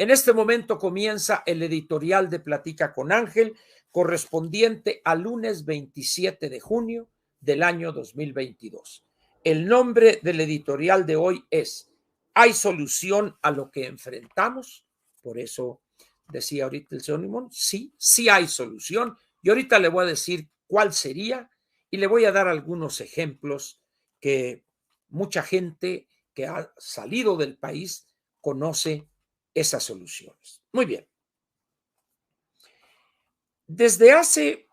En este momento comienza el editorial de Platica con Ángel, correspondiente al lunes 27 de junio del año 2022. El nombre del editorial de hoy es ¿Hay solución a lo que enfrentamos? Por eso decía ahorita el señor Limón, sí, sí hay solución. Y ahorita le voy a decir cuál sería y le voy a dar algunos ejemplos que mucha gente que ha salido del país conoce esas soluciones. Muy bien. Desde hace,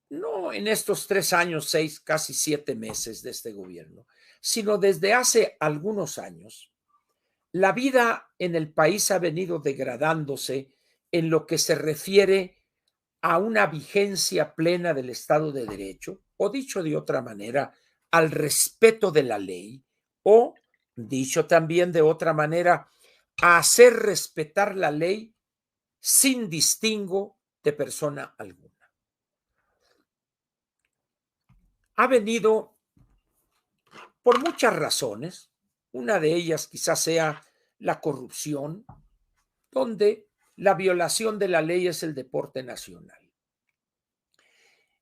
no en estos 3 años, 6, casi 7 meses de este gobierno, sino desde hace algunos años, la vida en el país ha venido degradándose en lo que se refiere a una vigencia plena del Estado de Derecho, o dicho de otra manera, al respeto de la ley, o dicho también de otra manera, a hacer respetar la ley sin distingo de persona alguna. Ha venido por muchas razones, una de ellas quizás sea la corrupción, donde la violación de la ley es el deporte nacional.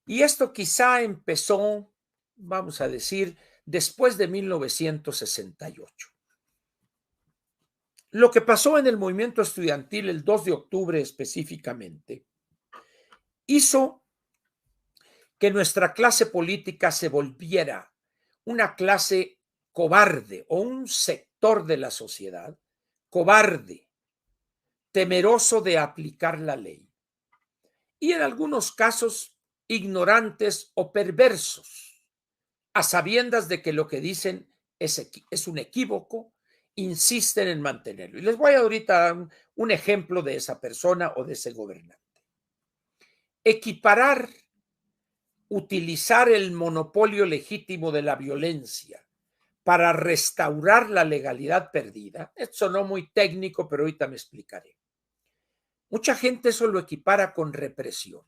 Y esto quizá empezó, vamos a decir, después de 1968. Lo que pasó en el movimiento estudiantil el 2 de octubre específicamente, hizo que nuestra clase política se volviera una clase cobarde o un sector de la sociedad cobarde, temeroso de aplicar la ley y en algunos casos ignorantes o perversos, a sabiendas de que lo que dicen es un equívoco, insisten en mantenerlo. Y les voy a ahorita dar un ejemplo de esa persona o de ese gobernante. Equiparar, utilizar el monopolio legítimo de la violencia para restaurar la legalidad perdida. Esto sonó muy técnico, pero ahorita me explicaré. Mucha gente eso lo equipara con represión.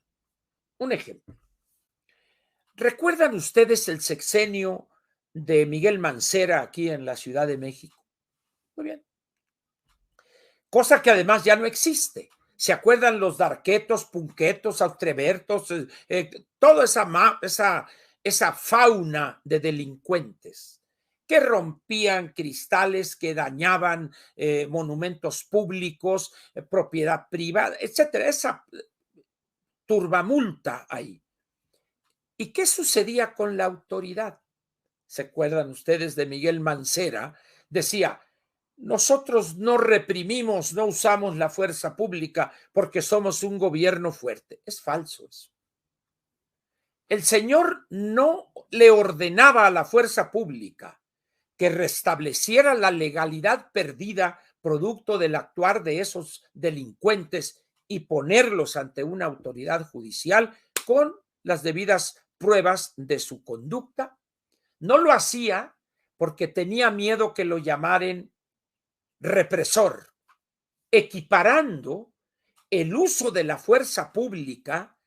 Un ejemplo. ¿Recuerdan ustedes el sexenio de Miguel Mancera aquí en la Ciudad de México? Muy bien. Cosa que además ya no existe. ¿Se acuerdan los darquetos, punquetos, austrebertos, toda esa fauna de delincuentes que rompían cristales, que dañaban monumentos públicos, propiedad privada, etcétera? Esa turbamulta ahí. ¿Y qué sucedía con la autoridad? ¿Se acuerdan ustedes de Miguel Mancera? Decía, nosotros no reprimimos, no usamos la fuerza pública porque somos un gobierno fuerte. Es falso eso. El señor no le ordenaba a la fuerza pública que restableciera la legalidad perdida producto del actuar de esos delincuentes y ponerlos ante una autoridad judicial con las debidas pruebas de su conducta. No lo hacía porque tenía miedo que lo llamaran represor, equiparando el uso de la fuerza pública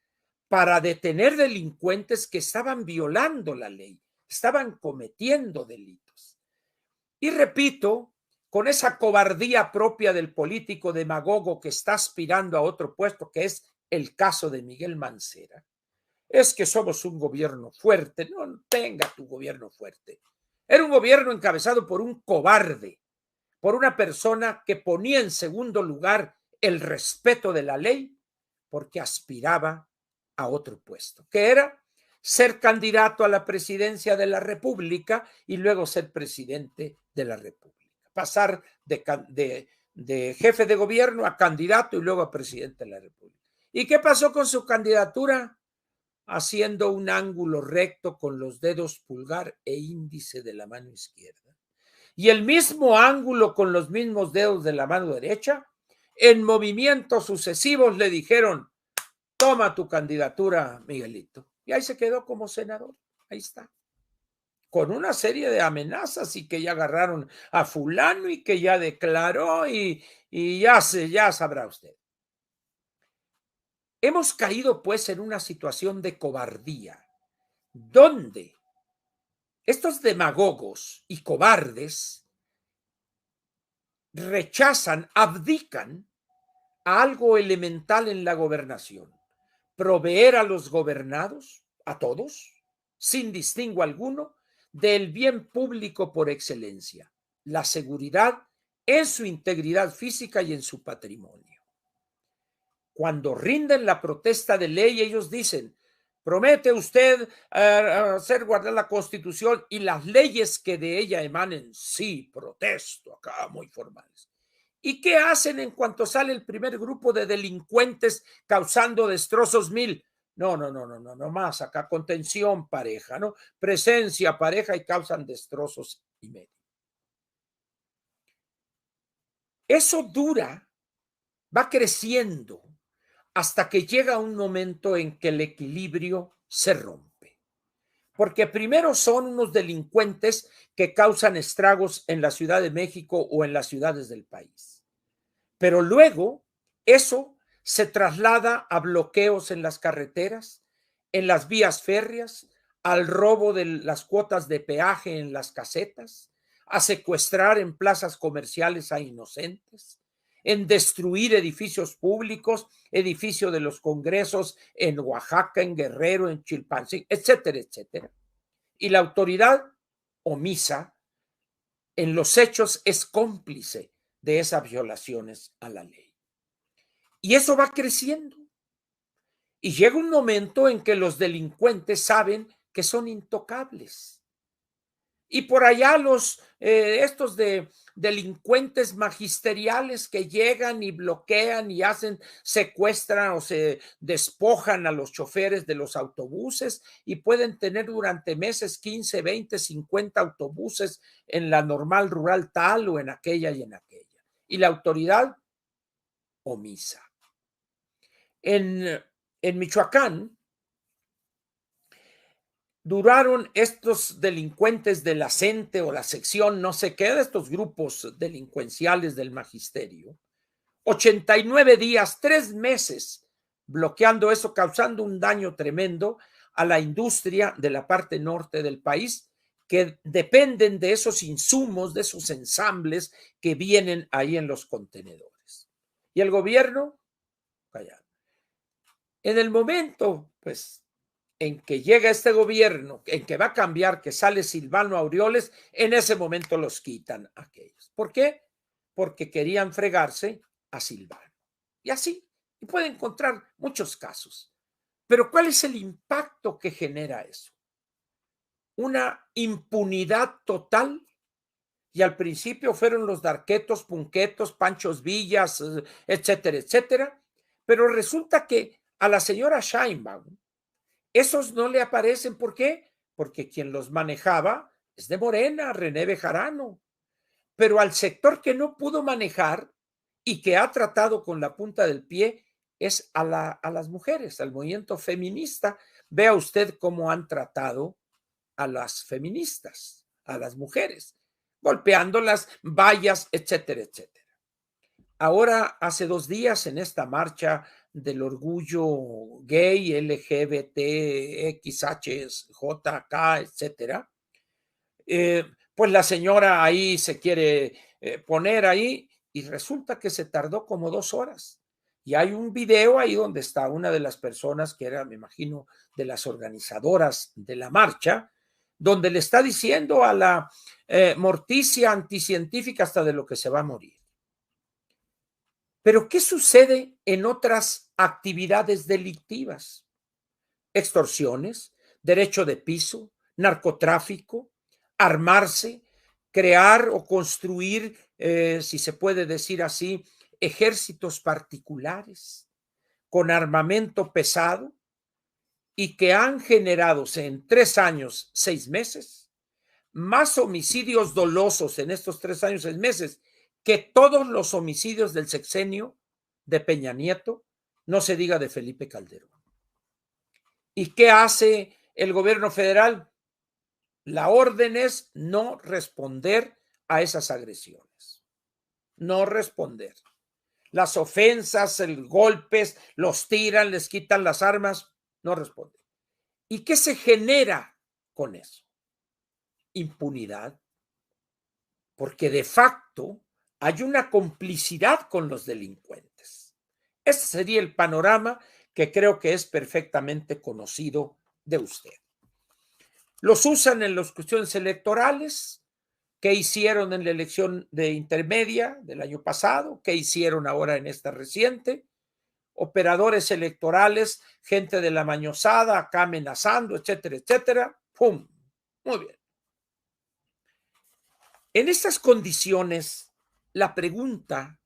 para detener delincuentes que estaban violando la ley, estaban cometiendo delitos. Y repito, con esa cobardía propia del político demagogo que está aspirando a otro puesto, que es el caso de Miguel Mancera, es que somos un gobierno fuerte. No tenga tu gobierno fuerte. Era un gobierno encabezado por un cobarde, por una persona que ponía en segundo lugar el respeto de la ley porque aspiraba a otro puesto, que era ser candidato a la presidencia de la República y luego ser presidente de la República. Pasar de jefe de gobierno a candidato y luego a presidente de la República. ¿Y qué pasó con su candidatura? Haciendo un ángulo recto con los dedos pulgar e índice de la mano izquierda y el mismo ángulo con los mismos dedos de la mano derecha, en movimientos sucesivos le dijeron, toma tu candidatura, Miguelito. Y ahí se quedó como senador, ahí está. Con una serie de amenazas y que ya agarraron a fulano y que ya declaró y ya sabrá usted. Hemos caído pues en una situación de cobardía, donde estos demagogos y cobardes rechazan, abdican a algo elemental en la gobernación: proveer a los gobernados, a todos, sin distingo alguno, del bien público por excelencia, la seguridad en su integridad física y en su patrimonio. Cuando rinden la protesta de ley, ellos dicen: promete usted hacer guardar la Constitución y las leyes que de ella emanen. Sí, protesto, acá muy formales. ¿Y qué hacen en cuanto sale el primer grupo de delincuentes causando destrozos mil? No, no, no, no, no, no más. Acá contención pareja, ¿no? Presencia pareja y causan destrozos y medio. Eso dura, va creciendo hasta que llega un momento en que el equilibrio se rompe. Porque primero son unos delincuentes que causan estragos en la Ciudad de México o en las ciudades del país. Pero luego eso se traslada a bloqueos en las carreteras, en las vías férreas, al robo de las cuotas de peaje en las casetas, a secuestrar en plazas comerciales a inocentes, en destruir edificios públicos, edificio de los congresos en Oaxaca, en Guerrero, en Chilpancingo, etcétera, etcétera. Y la autoridad omisa en los hechos es cómplice de esas violaciones a la ley. Y eso va creciendo. Y llega un momento en que los delincuentes saben que son intocables. Y por allá estos de delincuentes magisteriales que llegan y bloquean y secuestran o se despojan a los choferes de los autobuses y pueden tener durante meses 15, 20, 50 autobuses en la normal rural tal o en aquella y en aquella. Y la autoridad omisa. En Michoacán, duraron estos delincuentes de la CENTE o la sección, no sé qué, de estos grupos delincuenciales del magisterio, 89 días, 3 meses, bloqueando eso, causando un daño tremendo a la industria de la parte norte del país, que dependen de esos insumos, de esos ensambles que vienen ahí en los contenedores. Y el gobierno, callado. En el momento, pues, en que llega este gobierno, en que va a cambiar, que sale Silvano Aureoles, en ese momento los quitan aquellos. ¿Por qué? Porque querían fregarse a Silvano. Y así, y puede encontrar muchos casos. Pero ¿cuál es el impacto que genera eso? Una impunidad total. Y al principio fueron los Darquetos, Punquetos, Panchos Villas, etcétera, etcétera. Pero resulta que a la señora Sheinbaum esos no le aparecen. ¿Por qué? Porque quien los manejaba es de Morena, René Bejarano. Pero al sector que no pudo manejar y que ha tratado con la punta del pie es a las mujeres, al movimiento feminista. Vea usted cómo han tratado a las feministas, a las mujeres, golpeándolas, vallas, etcétera, etcétera. Ahora, hace 2 días, en esta marcha del orgullo gay, LGBT, XHJK, etcétera, pues la señora ahí se quiere poner ahí y resulta que se tardó como 2 horas. Y hay un video ahí donde está una de las personas que era, me imagino, de las organizadoras de la marcha, donde le está diciendo a la morticia anticientífica hasta de lo que se va a morir. Pero ¿qué sucede en otras actividades delictivas? Extorsiones, derecho de piso, narcotráfico, armarse, crear o construir, si se puede decir así, ejércitos particulares con armamento pesado y que han generado en 3 años, 6 meses, más homicidios dolosos en estos 3 años, 6 meses que todos los homicidios del sexenio de Peña Nieto, no se diga de Felipe Calderón. ¿Y qué hace el gobierno federal? La orden es no responder a esas agresiones. No responder. Las ofensas, los golpes, los tiran, les quitan las armas, no responden. ¿Y qué se genera con eso? Impunidad. Porque de facto hay una complicidad con los delincuentes. Este sería el panorama que creo que es perfectamente conocido de usted. Los usan en las cuestiones electorales. ¿Qué hicieron en la elección de intermedia del año pasado? ¿Qué hicieron ahora en esta reciente? Operadores electorales, gente de la mañosada, acá amenazando, etcétera, etcétera. ¡Pum! Muy bien. En estas condiciones, la pregunta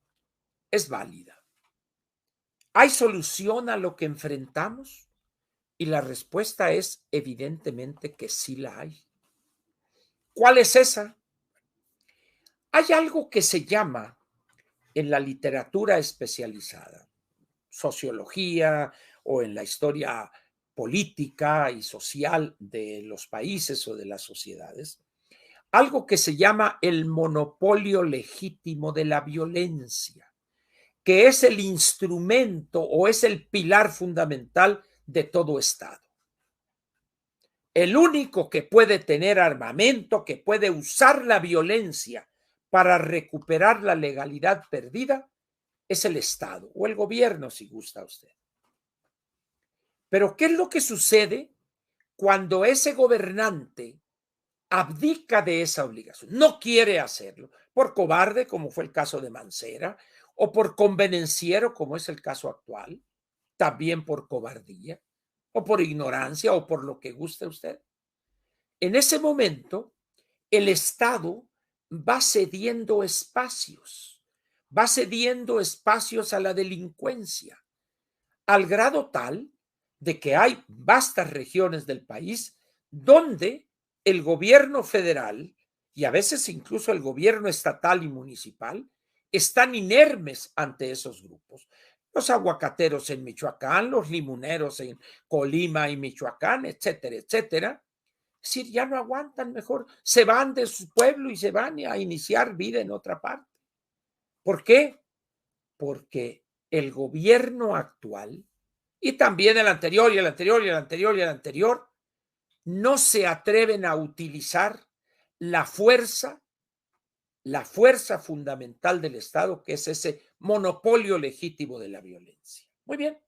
es válida. ¿Hay solución a lo que enfrentamos? Y la respuesta es evidentemente que sí la hay. ¿Cuál es esa? Hay algo que se llama en la literatura especializada, sociología o en la historia política y social de los países o de las sociedades, algo que se llama el monopolio legítimo de la violencia, que es el instrumento o es el pilar fundamental de todo Estado. El único que puede tener armamento, que puede usar la violencia para recuperar la legalidad perdida, es el Estado o el gobierno, si gusta usted. Pero ¿qué es lo que sucede cuando ese gobernante abdica de esa obligación? No quiere hacerlo, por cobarde, como fue el caso de Mancera, o por convenenciero, como es el caso actual, también por cobardía, o por ignorancia, o por lo que guste usted. En ese momento, el Estado va cediendo espacios a la delincuencia, al grado tal de que hay vastas regiones del país donde el gobierno federal y a veces incluso el gobierno estatal y municipal están inermes ante esos grupos. Los aguacateros en Michoacán, los limoneros en Colima y Michoacán, etcétera, etcétera. Es decir, ya no aguantan, mejor se van de su pueblo y se van a iniciar vida en otra parte. ¿Por qué? Porque el gobierno actual y también el anterior y el anterior y el anterior y el anterior no se atreven a utilizar la fuerza fundamental del Estado, que es ese monopolio legítimo de la violencia. Muy bien.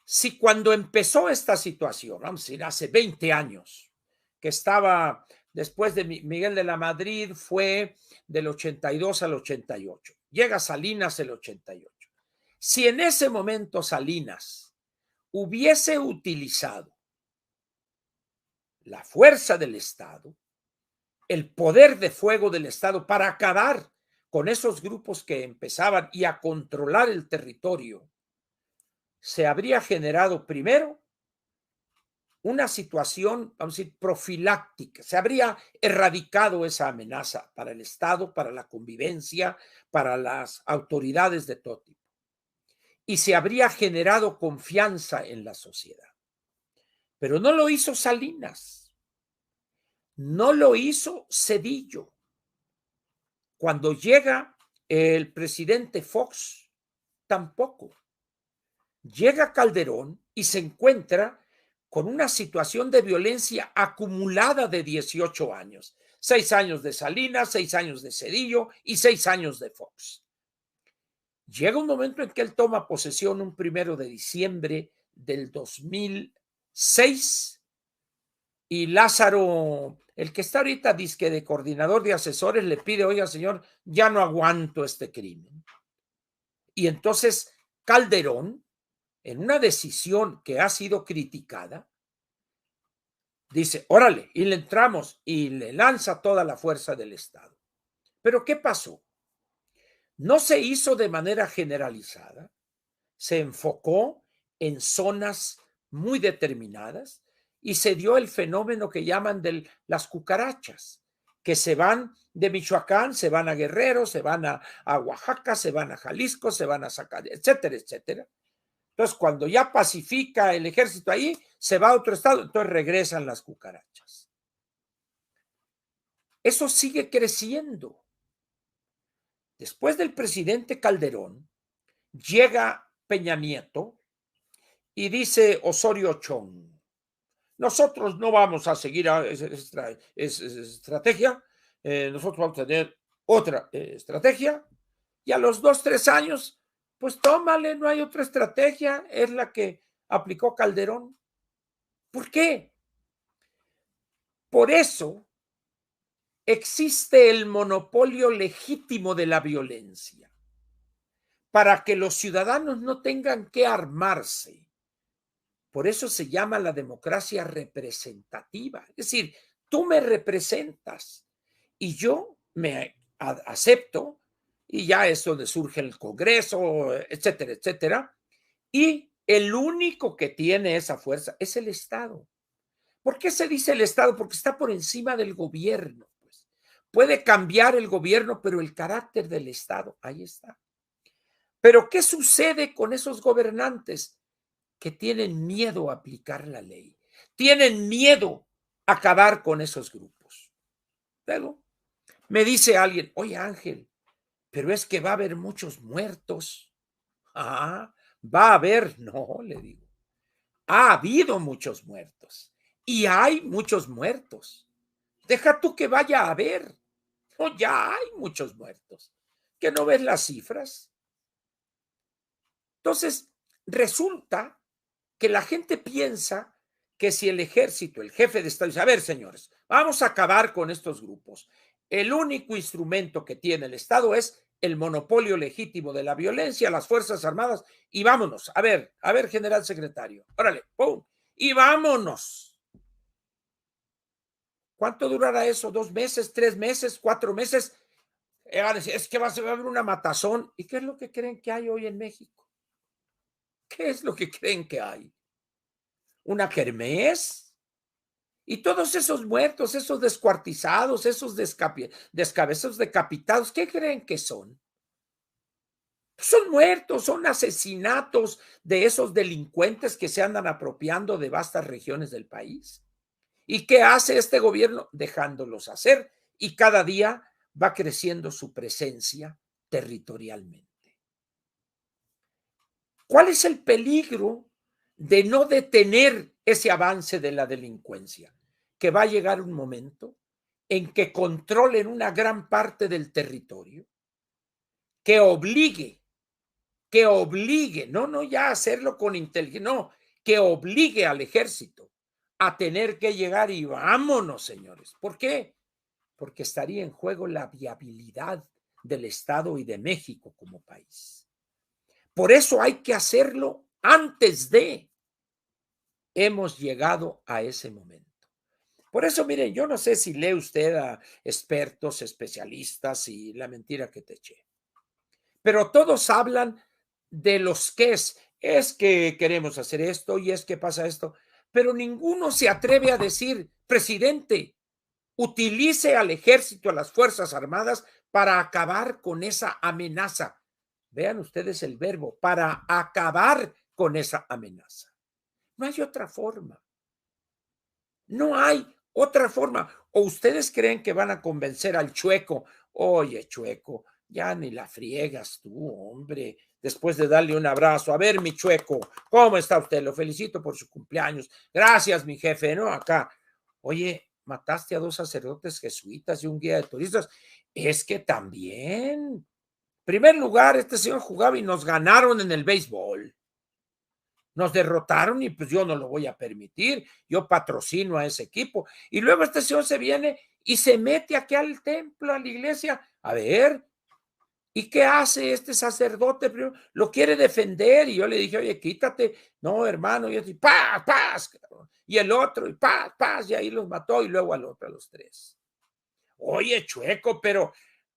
Si cuando empezó esta situación, vamos a decir, hace 20 años, que estaba después de Miguel de la Madrid, fue del 82 al 88, llega Salinas el 88. Si en ese momento Salinas hubiese utilizado la fuerza del Estado, el poder de fuego del Estado para acabar con esos grupos que empezaban y a controlar el territorio, se habría generado primero una situación, vamos a decir, profiláctica. Se habría erradicado esa amenaza para el Estado, para la convivencia, para las autoridades de todo tipo. Y se habría generado confianza en la sociedad. Pero no lo hizo Salinas. No lo hizo Zedillo. Cuando llega el presidente Fox, tampoco. Llega Calderón y se encuentra con una situación de violencia acumulada de 18 años. 6 años de Salinas, 6 años de Zedillo y 6 años de Fox. Llega un momento en que él toma posesión un 1 de diciembre del 2006 y Lázaro, el que está ahorita disque de coordinador de asesores, le pide, oiga señor, ya no aguanto este crimen. Y entonces Calderón, en una decisión que ha sido criticada, dice, órale, y le entramos y le lanza toda la fuerza del Estado. Pero ¿qué pasó? No se hizo de manera generalizada, se enfocó en zonas muy determinadas y se dio el fenómeno que llaman de las cucarachas, que se van de Michoacán, se van a Guerrero, se van a Oaxaca, se van a Jalisco, se van a Zacatecas, etcétera, etcétera. Entonces, cuando ya pacifica el ejército ahí, se va a otro estado, entonces regresan las cucarachas. Eso sigue creciendo. Después del presidente Calderón, llega Peña Nieto y dice Osorio Chong, nosotros no vamos a seguir esa estrategia, nosotros vamos a tener otra estrategia, y a los 2, 3 años, pues tómale, no hay otra estrategia, es la que aplicó Calderón. ¿Por qué? Por eso existe el monopolio legítimo de la violencia, para que los ciudadanos no tengan que armarse. Por eso se llama la democracia representativa. Es decir, tú me representas y yo me acepto, y ya es donde surge el Congreso, etcétera, etcétera. Y el único que tiene esa fuerza es el Estado. ¿Por qué se dice el Estado? Porque está por encima del gobierno. Pues. Puede cambiar el gobierno, pero el carácter del Estado, ahí está. Pero ¿qué sucede con esos gobernantes? Que tienen miedo a aplicar la ley, tienen miedo a acabar con esos grupos. Luego me dice alguien, oye Ángel, pero es que va a haber muchos muertos. Ah, va a haber, no, le digo, ha habido muchos muertos y hay muchos muertos. Deja tú que vaya a haber, no, ya hay muchos muertos. ¿Que no ves las cifras? Entonces, resulta que la gente piensa que si el ejército, el jefe de Estado, dice, a ver, señores, vamos a acabar con estos grupos. El único instrumento que tiene el Estado es el monopolio legítimo de la violencia, las Fuerzas Armadas, y vámonos. A ver, general secretario, órale, pum, y vámonos. ¿Cuánto durará eso? ¿2 meses, 3 meses, 4 meses? Van a decir, es que va a haber una matazón. ¿Y qué es lo que creen que hay hoy en México? ¿Qué es lo que creen que hay? ¿Una kermés? Y todos esos muertos, esos descuartizados, esos descabezos decapitados, ¿qué creen que son? Son muertos, son asesinatos de esos delincuentes que se andan apropiando de vastas regiones del país. ¿Y qué hace este gobierno? Dejándolos hacer, y cada día va creciendo su presencia territorialmente. ¿Cuál es el peligro de no detener ese avance de la delincuencia? Que va a llegar un momento en que controlen una gran parte del territorio, que obligue, no ya hacerlo con inteligencia, no, que obligue al ejército a tener que llegar y vámonos, señores. ¿Por qué? Porque estaría en juego la viabilidad del Estado y de México como país. Por eso hay que hacerlo antes de. Hemos llegado a ese momento. Por eso, miren, yo no sé si lee usted a expertos, especialistas y la mentira que te eché, pero todos hablan de los qué es que queremos hacer esto y es que pasa esto, pero ninguno se atreve a decir, presidente, utilice al ejército, a las Fuerzas Armadas para acabar con esa amenaza. Vean ustedes el verbo, para acabar con esa amenaza. No hay otra forma. No hay otra forma. ¿O ustedes creen que van a convencer al Chueco? Oye, Chueco, ya ni la friegas tú, hombre, después de darle un abrazo. A ver, mi Chueco, ¿cómo está usted? Lo felicito por su cumpleaños. Gracias, mi jefe, ¿no? Acá. Oye, mataste a 2 sacerdotes jesuitas y un guía de turistas. Es que también, en primer lugar, este señor jugaba y nos ganaron en el béisbol. Nos derrotaron y pues yo no lo voy a permitir. Yo patrocino a ese equipo. Y luego este señor se viene y se mete aquí al templo, a la iglesia. A ver, ¿y qué hace este sacerdote? Lo quiere defender y yo le dije, oye, quítate. No, hermano, y yo dije, paz, paz. Y el otro, y paz, paz, y ahí los mató y luego al otro, a los 3. Oye, Chueco, pero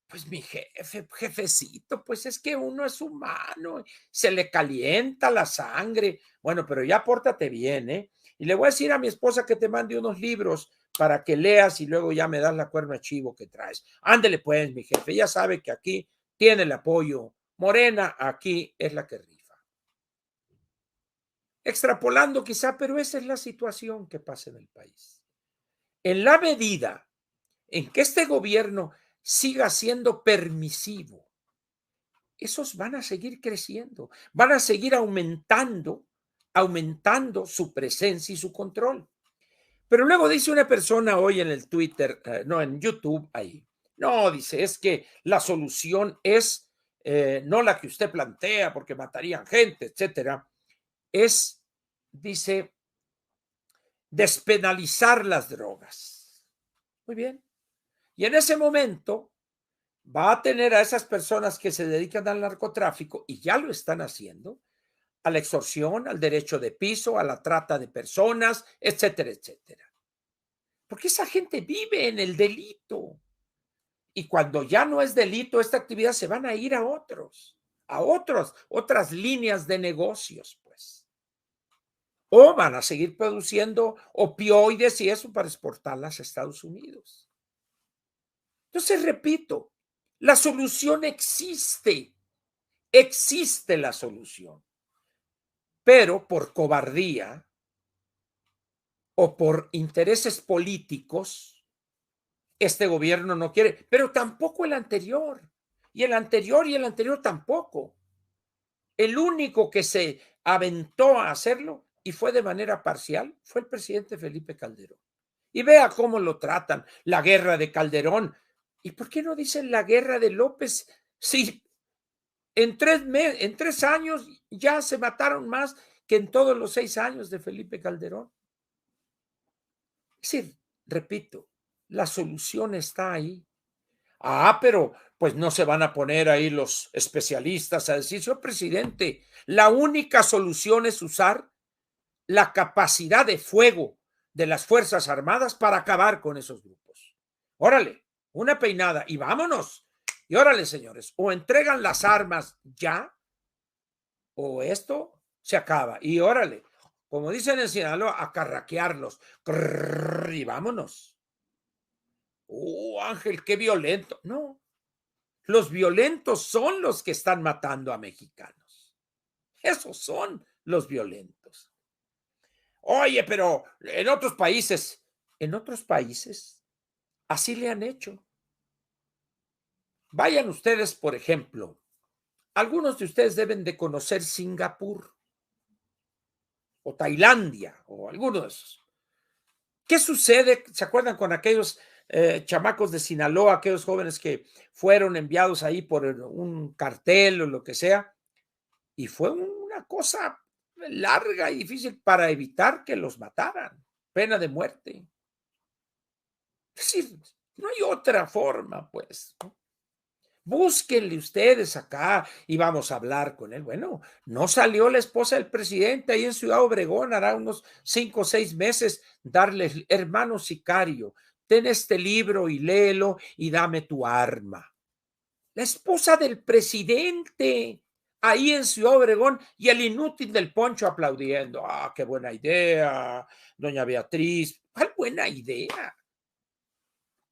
pues mi jefecito, pues es que uno es humano, se le calienta la sangre. Bueno, pero ya pórtate bien, ¿eh? Y le voy a decir a mi esposa que te mande unos libros para que leas y luego ya me das la cuerna chivo que traes. Ándele pues, mi jefe, ya sabe que aquí tiene el apoyo. Morena, aquí es la que rifa. Extrapolando quizá, pero esa es la situación que pasa en el país. En la medida en que este gobierno siga siendo permisivo, esos van a seguir creciendo, van a seguir aumentando su presencia y su control. Pero luego dice una persona hoy en el Twitter, no, en YouTube ahí, No, dice, es que la solución es no la que usted plantea porque matarían gente, etcétera. Es, dice, despenalizar las drogas. Muy bien. Y en ese momento va a tener a esas personas que se dedican al narcotráfico, y ya lo están haciendo, a la extorsión, al derecho de piso, a la trata de personas, etcétera, etcétera. Porque esa gente vive en el delito. Y cuando ya no es delito esta actividad, se van a ir otras líneas de negocios, pues. O van a seguir produciendo opioides y eso para exportarlas a Estados Unidos. Entonces, repito, la solución existe la solución, pero por cobardía o por intereses políticos, este gobierno no quiere, pero tampoco el anterior, y el anterior y el anterior tampoco. El único que se aventó a hacerlo y fue de manera parcial fue el presidente Felipe Calderón. Y vea cómo lo tratan, la guerra de Calderón. ¿Y por qué no dicen la guerra de López? Sí, en 3 años ya se mataron más que en todos los 6 años de Felipe Calderón. Es decir, repito, la solución está ahí. Pero pues no se van a poner ahí los especialistas a decir, señor presidente, la única solución es usar la capacidad de fuego de las Fuerzas Armadas para acabar con esos grupos. Órale, una peinada y vámonos. Y órale, señores, o entregan las armas ya, o esto se acaba. Y órale, como dicen en Sinaloa, a carraquearlos. Y vámonos. Ángel, qué violento. No, los violentos son los que están matando a mexicanos. Esos son los violentos. Oye, pero en otros países, así le han hecho. Vayan ustedes, por ejemplo, algunos de ustedes deben de conocer Singapur o Tailandia o alguno de esos. ¿Qué sucede? ¿Se acuerdan con aquellos chamacos de Sinaloa, aquellos jóvenes que fueron enviados ahí por un cartel o lo que sea? Y fue una cosa larga y difícil para evitar que los mataran, pena de muerte. Es decir, no hay otra forma, pues. Búsquenle ustedes acá y vamos a hablar con él. Bueno, no salió la esposa del presidente ahí en Ciudad Obregón, hará unos 5 o 6 meses, darle, hermano sicario, ten este libro y léelo y dame tu arma. La esposa del presidente, ahí en Ciudad Obregón, y el inútil del Poncho aplaudiendo. Qué buena idea, doña Beatriz. ¿Cuál buena idea?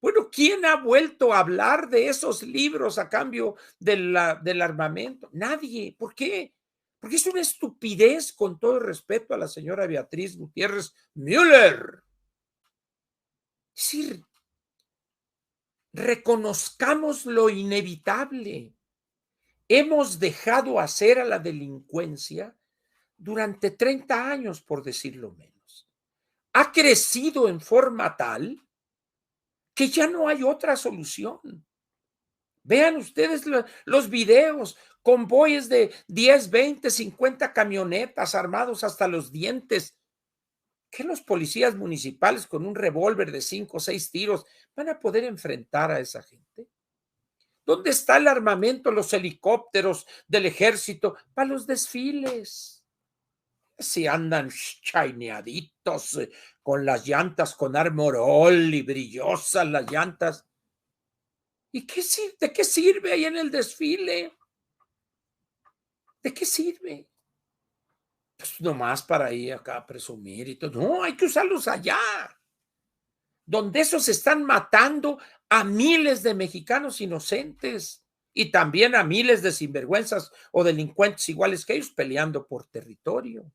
Bueno, ¿quién ha vuelto a hablar de esos libros a cambio del armamento? Nadie. ¿Por qué? Porque es una estupidez, con todo el respeto a la señora Beatriz Gutiérrez Müller. Es decir, reconozcamos lo inevitable. Hemos dejado hacer a la delincuencia durante 30 años, por decirlo menos. Ha crecido en forma tal que ya no hay otra solución. Vean ustedes los videos, convoyes de 10, 20, 50 camionetas armados hasta los dientes. ¿Qué los policías municipales con un revólver de 5 o 6 tiros van a poder enfrentar a esa gente? ¿Dónde está el armamento, los helicópteros del ejército para los desfiles? Si andan chineaditos con las llantas, con armorol y brillosas las llantas. ¿Y de qué sirve ahí en el desfile? ¿De qué sirve? Pues nomás para ir acá a presumir y todo. No, hay que usarlos allá, donde esos están matando a miles de mexicanos inocentes y también a miles de sinvergüenzas o delincuentes iguales que ellos peleando por territorio.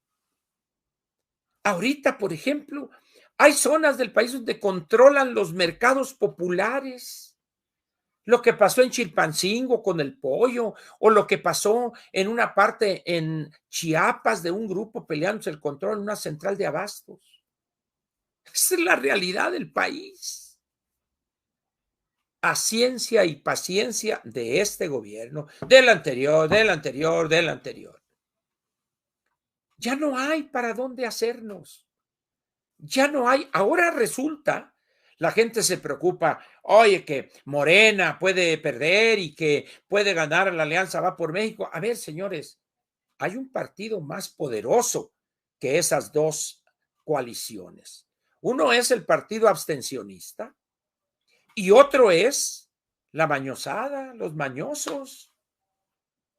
Ahorita, por ejemplo, hay zonas del país donde controlan los mercados populares. Lo que pasó en Chilpancingo con el pollo, o lo que pasó en una parte en Chiapas de un grupo peleándose el control en una central de abastos. Esa es la realidad del país. a ciencia y paciencia de este gobierno, del anterior, del anterior, del anterior. Ya no hay para dónde hacernos. Ya no hay. Ahora resulta, la gente se preocupa, oye, que Morena puede perder y que puede ganar la Alianza Va por México. A ver, señores, hay un partido más poderoso que esas dos coaliciones. Uno es el partido abstencionista y otro es la mañosada, los mañosos.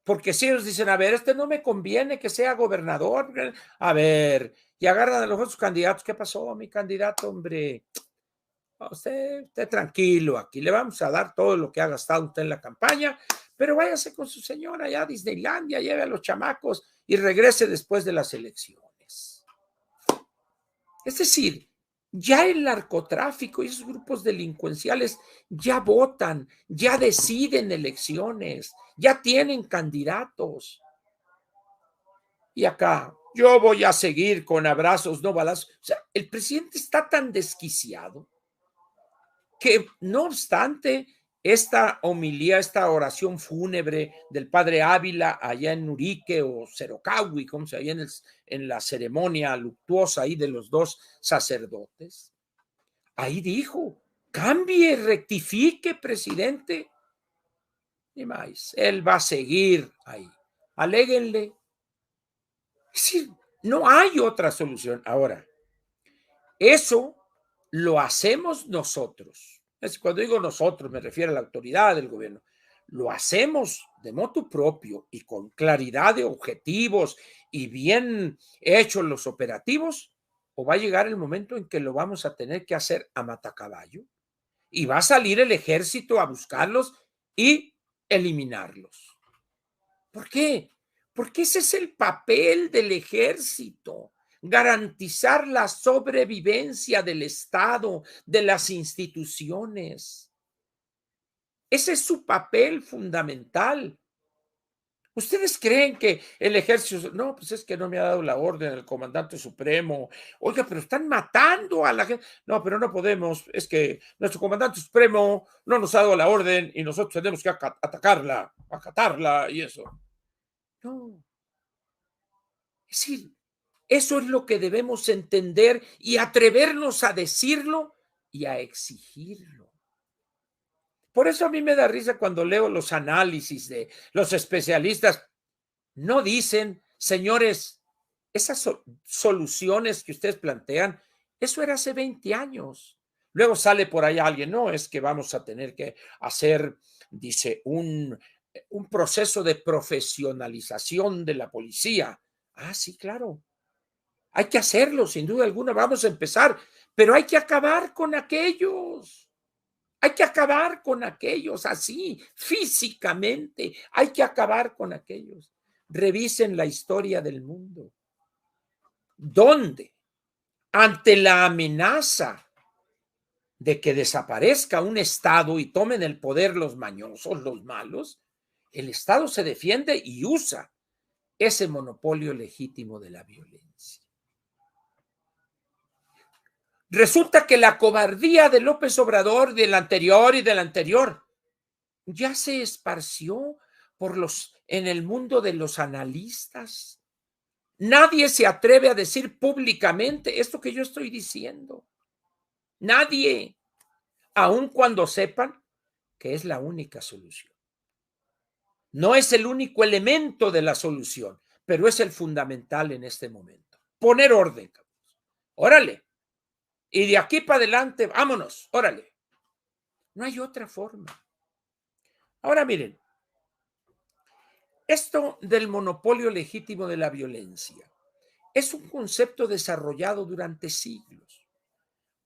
Porque si ellos dicen, a ver, este no me conviene que sea gobernador, a ver, y agarran a los otros candidatos, ¿qué pasó, mi candidato, hombre? Usted tranquilo, aquí le vamos a dar todo lo que ha gastado usted en la campaña, pero váyase con su señora allá a Disneylandia, lleve a los chamacos y regrese después de las elecciones. Es decir, ya el narcotráfico y esos grupos delincuenciales ya votan, ya deciden elecciones, ya tienen candidatos. Y acá, yo voy a seguir con abrazos, no balazos. O sea, el presidente está tan desquiciado que, no obstante, esta homilía, esta oración fúnebre del padre Ávila allá en Nurique o Cerocahui, como se veía en la ceremonia luctuosa ahí de los dos sacerdotes, ahí dijo, cambie, rectifique, presidente. Y más, él va a seguir ahí. Aléguenle. Es decir, no hay otra solución. Ahora, eso lo hacemos nosotros. Cuando digo nosotros, me refiero a la autoridad del gobierno. Lo hacemos de motu propio y con claridad de objetivos y bien hechos los operativos, o va a llegar el momento en que lo vamos a tener que hacer a matacaballo y va a salir el ejército a buscarlos y eliminarlos. ¿Por qué? Porque ese es el papel del ejército, garantizar la sobrevivencia del Estado, de las instituciones. Ese es su papel fundamental. ¿Ustedes creen que el ejército, no, pues es que no me ha dado la orden el comandante supremo? Oiga, pero están matando a la gente. No, pero no podemos, es que nuestro comandante supremo no nos ha dado la orden y nosotros tenemos que atacarla, acatarla y eso. No. Es decir, eso es lo que debemos entender y atrevernos a decirlo y a exigirlo. Por eso a mí me da risa cuando leo los análisis de los especialistas. No dicen, señores, esas soluciones que ustedes plantean, eso era hace 20 años. Luego sale por ahí alguien, no, es que vamos a tener que hacer, dice, un proceso de profesionalización de la policía. Ah, sí, claro. Hay que hacerlo, sin duda alguna, vamos a empezar, pero hay que acabar con aquellos. Hay que acabar con aquellos así, físicamente. Hay que acabar con aquellos. Revisen la historia del mundo. ¿Dónde? Ante la amenaza de que desaparezca un Estado y tomen el poder los mañosos, los malos, el Estado se defiende y usa ese monopolio legítimo de la violencia. Resulta que la cobardía de López Obrador, del anterior y del anterior, ya se esparció en el mundo de los analistas. Nadie se atreve a decir públicamente esto que yo estoy diciendo. Nadie, aun cuando sepan que es la única solución. No es el único elemento de la solución, pero es el fundamental en este momento. Poner orden. Órale. Y de aquí para adelante, vámonos, órale. No hay otra forma. Ahora miren, esto del monopolio legítimo de la violencia es un concepto desarrollado durante siglos.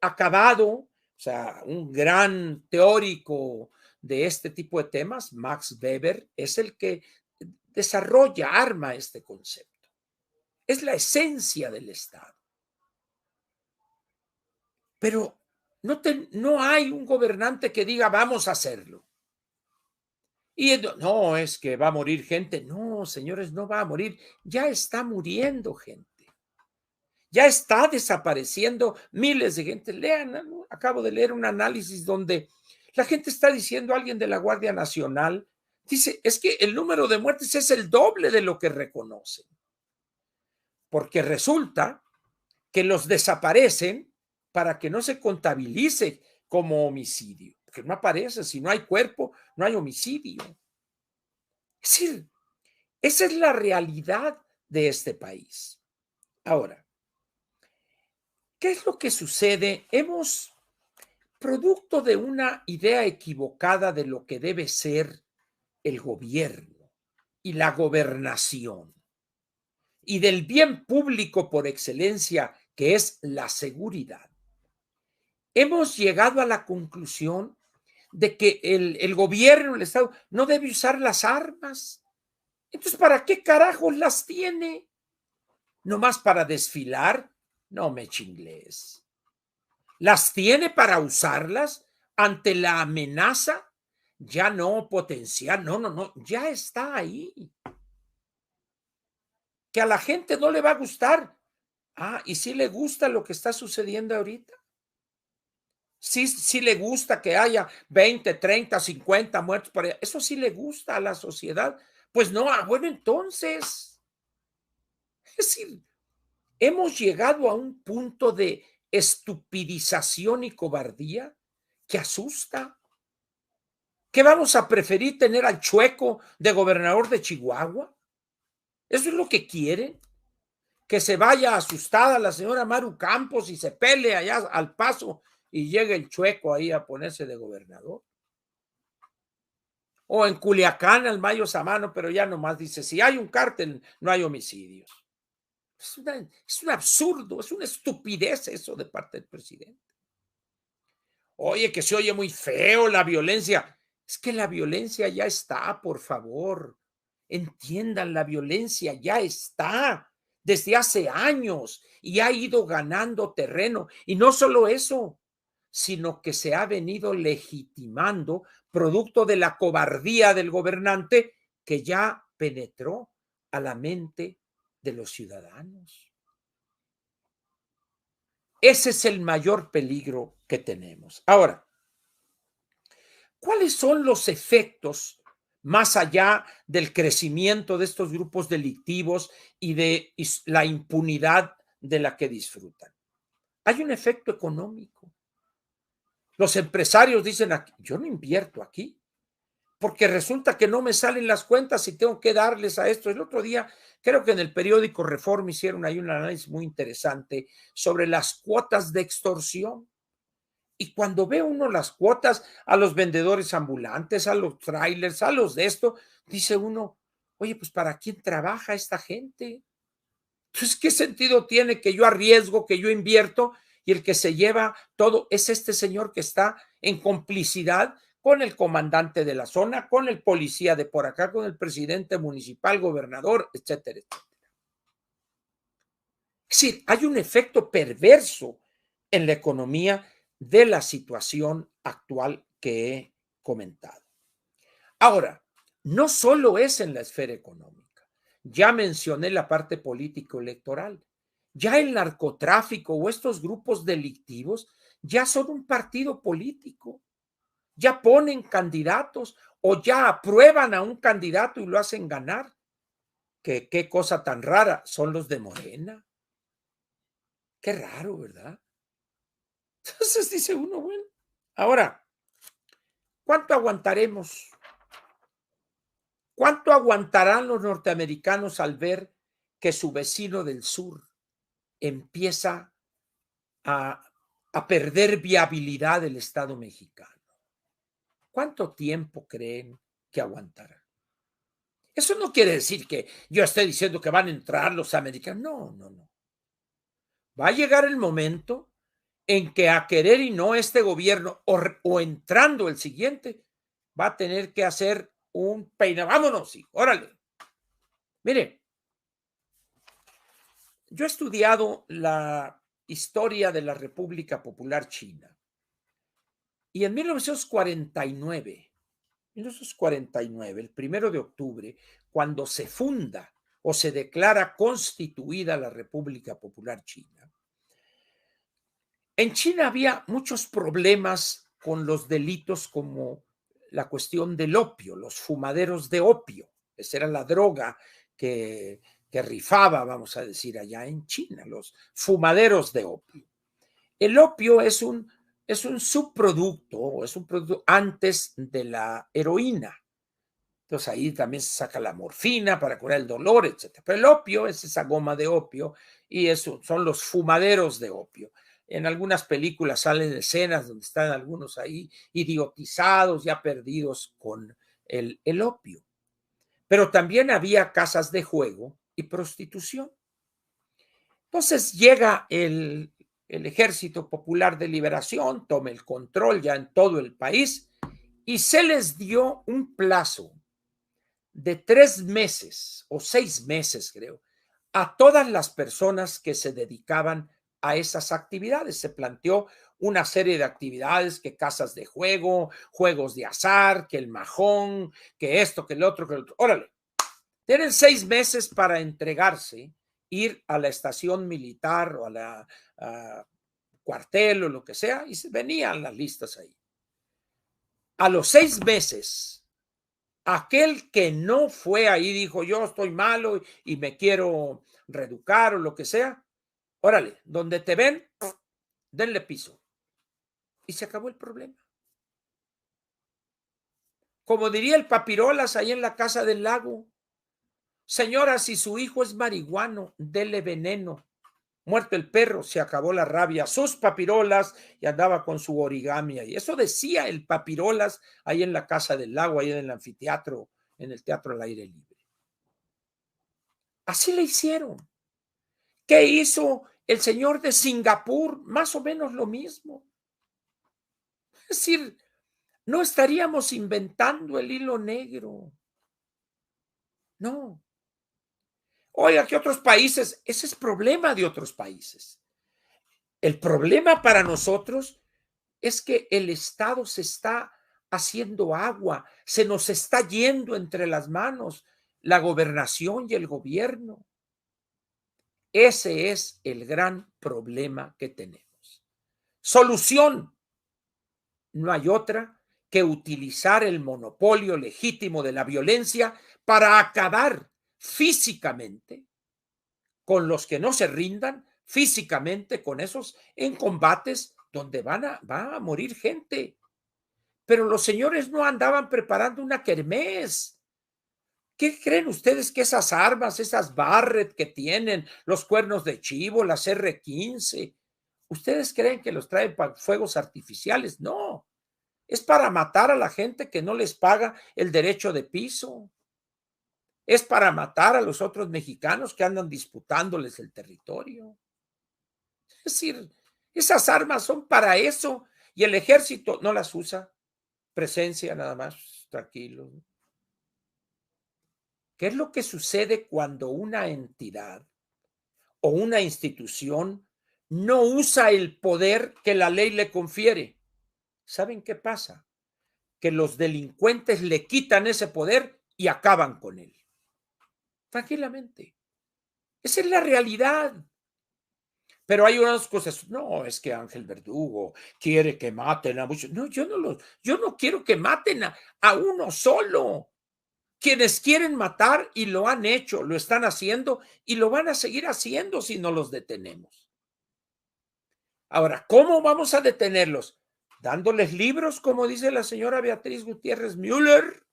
Acabado, o sea, un gran teórico de este tipo de temas, Max Weber, es el que desarrolla, arma este concepto. Es la esencia del Estado. Pero no hay un gobernante que diga vamos a hacerlo. Y no, es que va a morir gente. No, señores, no va a morir. Ya está muriendo gente. Ya está desapareciendo miles de gente. Lean, ¿no? Acabo de leer un análisis donde La gente está diciendo, alguien de la Guardia Nacional, dice, es que el número de muertes es el doble de lo que reconocen, porque resulta que los desaparecen para que no se contabilice como homicidio, porque no aparece, si no hay cuerpo, no hay homicidio. Es decir, esa es la realidad de este país. Ahora, ¿qué es lo que sucede? Producto de una idea equivocada de lo que debe ser el gobierno y la gobernación y del bien público por excelencia, que es la seguridad, hemos llegado a la conclusión de que el gobierno, el Estado, no debe usar las armas. Entonces, ¿para qué carajos las tiene? ¿Nomás para desfilar? No me chingles. ¿Las tiene para usarlas ante la amenaza? Ya no potencial, no, ya está ahí. Que a la gente no le va a gustar. ¿Y sí le gusta lo que está sucediendo ahorita? Sí le gusta que haya 20, 30, 50 muertos por allá. Eso sí le gusta a la sociedad. Pues no, bueno, entonces, es decir, hemos llegado a un punto de estupidización y cobardía que asusta. ¿Qué vamos a preferir, tener al Chueco de gobernador de Chihuahua? ¿Eso es lo que quieren? Que se vaya asustada la señora Maru Campos y se pelee allá al Paso y llegue el Chueco ahí a ponerse de gobernador. O en Culiacán al Mayo Samano, pero ya nomás dice, si hay un cártel, no hay homicidios. Es un absurdo, es una estupidez eso de parte del presidente. Oye, que se oye muy feo la violencia. Es que la violencia ya está, por favor. Entiendan, la violencia ya está desde hace años y ha ido ganando terreno. Y no solo eso, sino que se ha venido legitimando producto de la cobardía del gobernante que ya penetró a la mente de los ciudadanos. Ese es el mayor peligro que tenemos. Ahora, ¿cuáles son los efectos más allá del crecimiento de estos grupos delictivos y de la impunidad de la que disfrutan? Hay un efecto económico. Los empresarios dicen, yo no invierto aquí, porque resulta que no me salen las cuentas y tengo que darles a esto. El otro día, creo que en el periódico Reforma hicieron ahí un análisis muy interesante sobre las cuotas de extorsión. Y cuando ve uno las cuotas a los vendedores ambulantes, a los trailers, a los de esto, dice uno, oye, pues ¿para quién trabaja esta gente? Entonces, ¿qué sentido tiene que yo arriesgo, que yo invierto y el que se lleva todo es este señor que está en complicidad con el comandante de la zona, con el policía de por acá, con el presidente municipal, gobernador, etcétera, etcétera? Es decir, hay un efecto perverso en la economía de la situación actual que he comentado. Ahora, no solo es en la esfera económica. Ya mencioné la parte político-electoral. Ya el narcotráfico o estos grupos delictivos ya son un partido político. Ya ponen candidatos o ya aprueban a un candidato y lo hacen ganar. Qué cosa tan rara, son los de Morena. Qué raro, ¿verdad? Entonces dice uno, bueno, ahora, ¿cuánto aguantaremos? ¿Cuánto aguantarán los norteamericanos al ver que su vecino del sur empieza a perder viabilidad del Estado mexicano? ¿Cuánto tiempo creen que aguantarán? Eso no quiere decir que yo esté diciendo que van a entrar los americanos. No. Va a llegar el momento en que a querer y no este gobierno o entrando el siguiente va a tener que hacer un peine. Vámonos, hijo, órale. Mire, yo he estudiado la historia de la República Popular China y en 1949, el 1 de octubre, cuando se funda o se declara constituida la República Popular China, en China había muchos problemas con los delitos como la cuestión del opio, los fumaderos de opio. Esa era la droga que rifaba, vamos a decir, allá en China, los fumaderos de opio. El opio es un subproducto, o es un producto antes de la heroína. Entonces ahí también se saca la morfina para curar el dolor, etc. Pero el opio es esa goma de opio y eso son los fumaderos de opio. En algunas películas salen escenas donde están algunos ahí idiotizados, ya perdidos con el opio. Pero también había casas de juego y prostitución. Entonces llega el Ejército Popular de Liberación, toma el control ya en todo el país y se les dio un plazo de 3 meses o 6 meses, creo, a todas las personas que se dedicaban a esas actividades. Se planteó una serie de actividades, que casas de juego, juegos de azar, que el majón, que esto, que el otro, que el otro. Órale, tienen 6 meses para entregarse, ir a la estación militar o a la cuartel o lo que sea, y venían las listas ahí. A los 6 meses, aquel que no fue ahí dijo, yo estoy malo y me quiero reeducar o lo que sea, órale, donde te ven, denle piso. Y se acabó el problema. Como diría el Papirolas ahí en la Casa del Lago, señora, si su hijo es marihuano, dele veneno. Muerto el perro, se acabó la rabia. Sus Papirolas, y andaba con su origami ahí. Eso decía el Papirolas ahí en la Casa del Lago, ahí en el anfiteatro, en el Teatro al Aire Libre. Así le hicieron. ¿Qué hizo el señor de Singapur? Más o menos lo mismo. Es decir, no estaríamos inventando el hilo negro. No. Oiga, que otros países, ese es problema de otros países. El problema para nosotros es que el Estado se está haciendo agua, se nos está yendo entre las manos la gobernación y el gobierno. Ese es el gran problema que tenemos. Solución. No hay otra que utilizar el monopolio legítimo de la violencia para acabar físicamente con los que no se rindan, físicamente con esos en combates donde va a morir gente. Pero los señores no andaban preparando una kermés. ¿Qué creen ustedes que esas armas, esas Barrett que tienen, los cuernos de chivo, las R-15, ustedes creen que los traen para fuegos artificiales? No, es para matar a la gente que no les paga el derecho de piso. Es para matar a los otros mexicanos que andan disputándoles el territorio. Es decir, esas armas son para eso y el ejército no las usa. Presencia nada más, tranquilo. ¿Qué es lo que sucede cuando una entidad o una institución no usa el poder que la ley le confiere? ¿Saben qué pasa? Que los delincuentes le quitan ese poder y acaban con él. Tranquilamente. Esa es la realidad. Pero hay unas cosas, no, es que Ángel Verdugo quiere que maten a muchos. No, yo no quiero que maten a uno solo. Quienes quieren matar y lo han hecho, lo están haciendo y lo van a seguir haciendo si no los detenemos. Ahora, ¿cómo vamos a detenerlos? ¿Dándoles libros, como dice la señora Beatriz Gutiérrez Müller?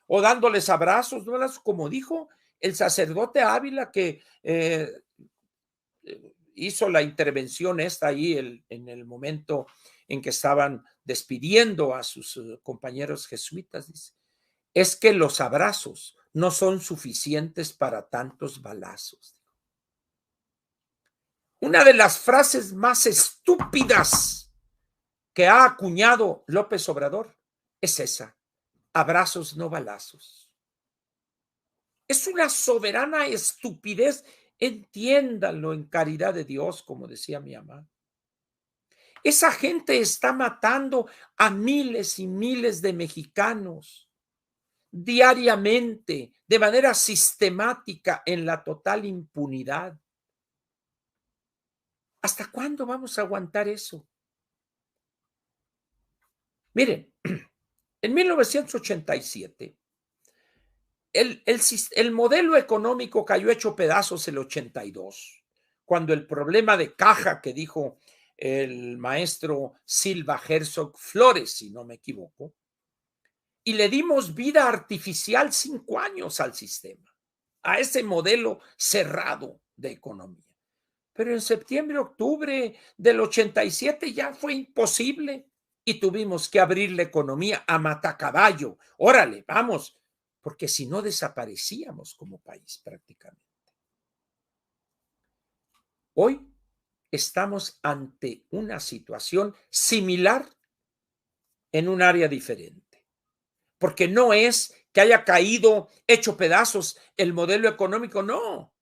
¿O dándoles abrazos, no? Como dijo el sacerdote Ávila que hizo la intervención esta ahí en el momento en que estaban despidiendo a sus compañeros jesuitas, dice, es que los abrazos no son suficientes para tantos balazos. Una de las frases más estúpidas que ha acuñado López Obrador es esa: abrazos, no balazos. Es una soberana estupidez. Entiéndanlo en caridad de Dios, como decía mi mamá. Esa gente está matando a miles y miles de mexicanos diariamente, de manera sistemática, en la total impunidad. ¿Hasta cuándo vamos a aguantar eso? Miren, en 1987, el modelo económico cayó hecho pedazos el 82, cuando el problema de caja que dijo el maestro Silva Herzog Flores, si no me equivoco, y le dimos vida artificial 5 años al sistema, a ese modelo cerrado de economía. Pero en septiembre, octubre del 87 ya fue imposible y tuvimos que abrir la economía a matacaballo. Órale, vamos, porque si no desaparecíamos como país prácticamente. Hoy estamos ante una situación similar en un área diferente, porque no es que haya caído hecho pedazos el modelo económico, no.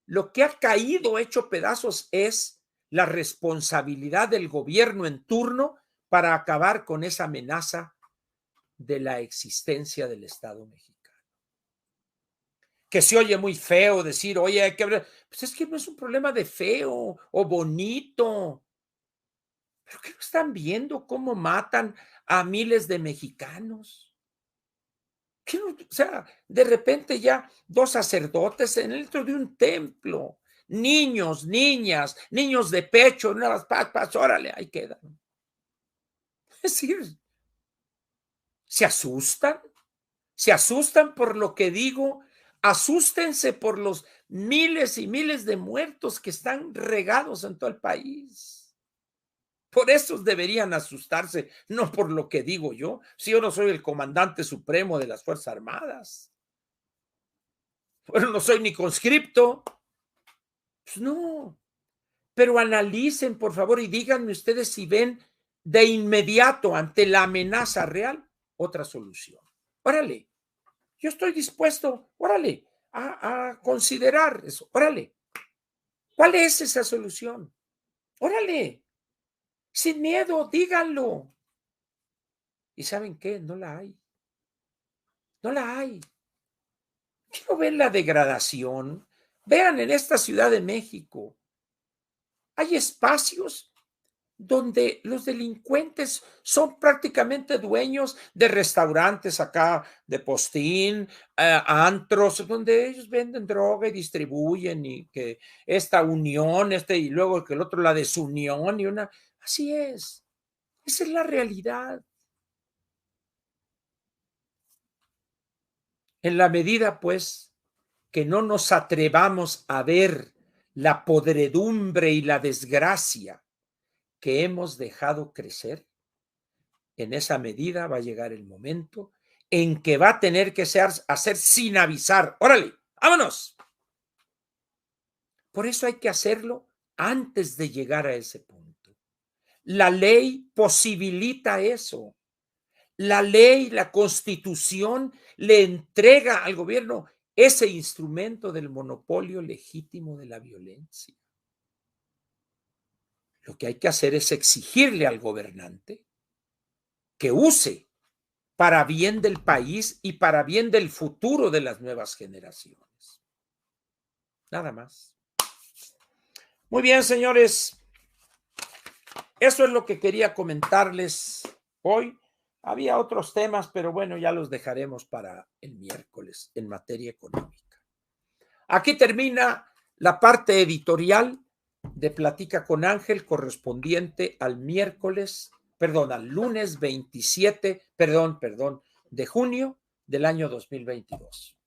Lo que ha caído hecho pedazos es la responsabilidad del gobierno en turno para acabar con esa amenaza de la existencia del Estado mexicano. Que se oye muy feo decir, oye, hay que hablar. Pues es que no es un problema de feo o bonito. ¿Pero qué no están viendo cómo matan a miles de mexicanos? ¿Qué no? O sea, de repente ya 2 sacerdotes dentro de un templo, niños, niñas, niños de pecho, nuevas papas, órale, ahí quedan. Es decir, se asustan, se asustan por lo que digo, asústense por los miles y miles de muertos que están regados en todo el país. Por eso deberían asustarse, no por lo que digo yo, si yo no soy el comandante supremo de las Fuerzas Armadas. Bueno, no soy ni conscripto. Pues no, pero analicen, por favor, y díganme ustedes si ven de inmediato ante la amenaza real otra solución. Órale, yo estoy dispuesto, órale, a considerar eso. Órale, ¿cuál es esa solución? Órale, sin miedo, díganlo. ¿Y saben qué? No la hay. No la hay. Quiero ver la degradación. Vean en esta Ciudad de México, hay espacios donde los delincuentes son prácticamente dueños de restaurantes acá, de postín, antros, donde ellos venden droga y distribuyen, y que esta unión, y luego que el otro la desunión, y una, así es. Esa es la realidad. En la medida, pues, que no nos atrevamos a ver la podredumbre y la desgracia que hemos dejado crecer, en esa medida va a llegar el momento en que va a tener que hacer sin avisar. Órale, vámonos. Por eso hay que hacerlo antes de llegar a ese punto. La ley posibilita eso. La ley, la Constitución le entrega al gobierno ese instrumento del monopolio legítimo de la violencia. Lo que hay que hacer es exigirle al gobernante que use para bien del país y para bien del futuro de las nuevas generaciones. Nada más. Muy bien, señores. Eso es lo que quería comentarles hoy. Había otros temas, pero bueno, ya los dejaremos para el miércoles en materia económica. Aquí termina la parte editorial de Platica con Ángel correspondiente al al lunes 27, de junio del año 2022.